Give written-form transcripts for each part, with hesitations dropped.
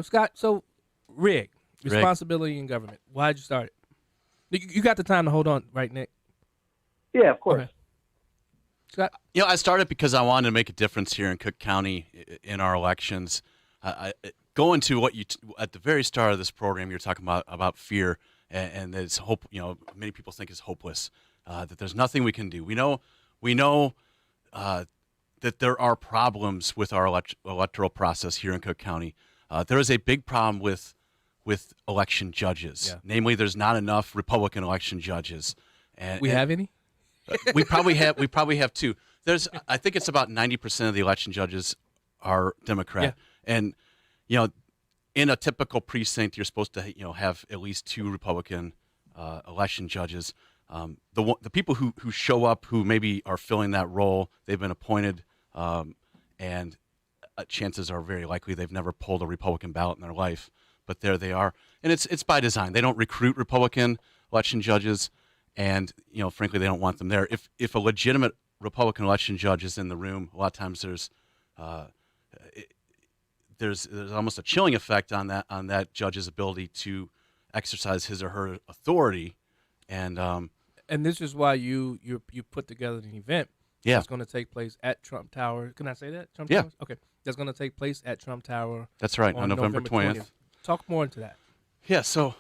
Scott, so rig, Rig. responsibility in government. Why'd you start it? You got the time to hold on, right, Nick? Yeah, of course. Okay. Scott? I started because I wanted to make a difference here in Cook County in our elections. Going to what at the very start of this program, you're talking about fear and that it's hope. Many people think it's hopeless. That there's nothing we can do. We know that there are problems with our electoral process here in Cook County. There is a big problem with election judges. Yeah. Namely, there's not enough Republican election judges. And Have any? we probably have two. I think it's about 90% of the election judges are Democrat. Yeah. And in a typical precinct, you're supposed to have at least two Republican election judges. The people who show up who maybe are filling that role, they've been appointed, and chances are very likely they've never pulled a Republican ballot in their life. But there they are, and it's by design. They don't recruit Republican election judges, and frankly, they don't want them there. If a legitimate Republican election judge is in the room, a lot of times there's almost a chilling effect on that judge's ability to exercise his or her authority, and this is why you put together an event. Yeah. That's going to take place at Trump Tower. Can I say that? Trump Yeah. Tower? Okay. That's going to take place at Trump Tower. That's right, on November 20th. Talk more into that. Yeah, so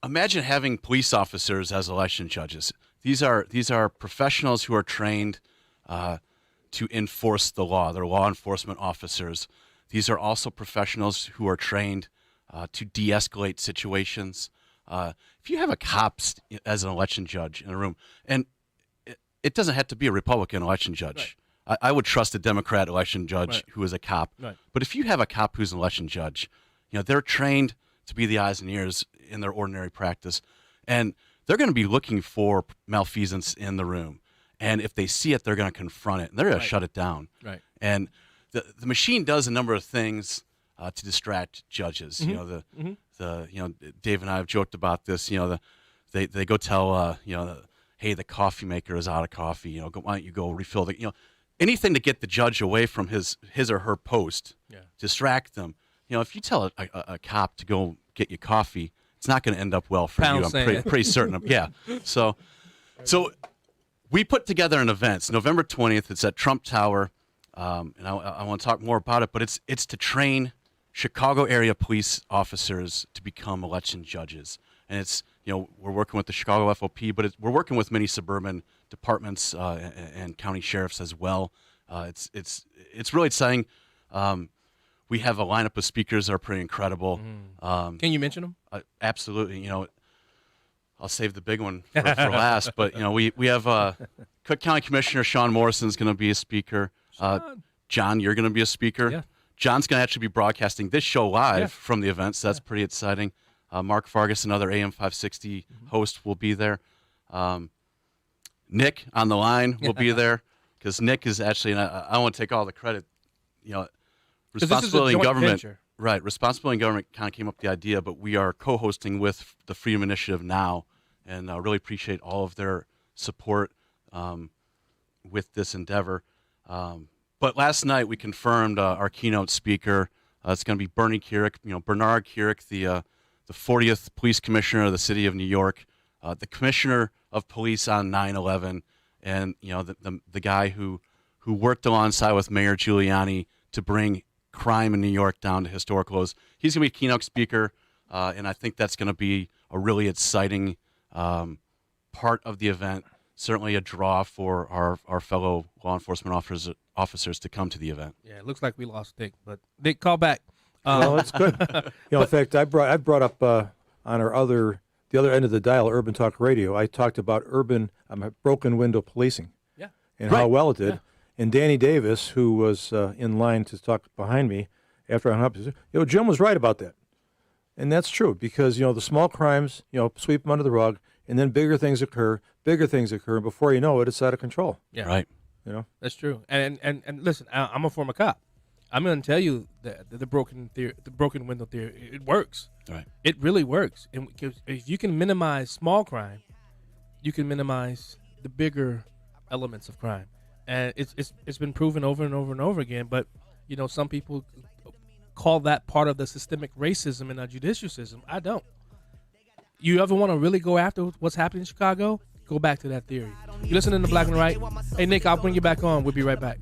imagine having police officers as election judges. These are professionals who are trained to enforce the law. They're law enforcement officers. These are also professionals who are trained to de-escalate situations. If you have a cop as an election judge in a room, and it doesn't have to be a Republican election judge. Right. I would trust a Democrat election judge who is a cop. Right. But if you have a cop who's an election judge, they're trained to be the eyes and ears in their ordinary practice, and they're going to be looking for malfeasance in the room. And if they see it, they're going to confront it, and they're going to shut it down. Right. And the machine does a number of things to distract judges. Mm-hmm. Dave and I have joked about this. They go tell hey, the coffee maker is out of coffee. Why don't you go refill the anything to get the judge away from his or her post. Yeah. Distract them. If you tell a cop to go get you coffee, it's not going to end up well for Pound you. I'm sand. pretty certain of. Yeah. So we put together an event. It's November 20th. It's at Trump Tower, and I want to talk more about it. But it's to train Chicago area police officers to become election judges, and it's we're working with the Chicago FOP, but we're working with many suburban departments and county sheriffs as well. It's really exciting. We have a lineup of speakers that are pretty incredible. Can you mention them? Absolutely. I'll save the big one for last. But we have Cook County Commissioner Sean Morrison is going to be a speaker. John, you're going to be a speaker. Yeah. John's going to actually be broadcasting this show live from the event, so that's pretty exciting. Mark Fargus, another AM 560 host, will be there. Nick on the line will be there because Nick is actually, and I don't want to take all the credit, responsibility in government. Venture. Right, responsibility in government kind of came up with the idea, but we are co-hosting with the Freedom Initiative now, and I really appreciate all of their support with this endeavor. But last night we confirmed our keynote speaker. It's going to be Bernard Keurick, the 40th Police Commissioner of the City of New York, the Commissioner of Police on 9/11, and the guy who worked alongside with Mayor Giuliani to bring crime in New York down to historic lows. He's going to be a keynote speaker, and I think that's going to be a really exciting part of the event. Certainly a draw for our fellow law enforcement officers to come to the event. Yeah, it looks like we lost Dick, but Dick, call back. Well, that's good. In fact, I brought up on the other end of the dial, Urban Talk Radio. I talked about broken window policing, and how well it did. Yeah. And Danny Davis, who was in line to talk behind me after I hung up, said, Jim was right about that, and that's true because the small crimes, sweep them under the rug, and then bigger things occur, and before you know it, it's out of control. Yeah, right. That's true. And listen, I'm a former cop. I'm going to tell you that the broken window theory, it works. Right. It really works. And if you can minimize small crime, you can minimize the bigger elements of crime. And it's been proven over and over and over again. But some people call that part of the systemic racism in our judicial system. I don't. You ever want to really go after what's happening in Chicago? Go back to that theory. You listening to Black and Right? Hey, Nick, I'll bring you back on. We'll be right back.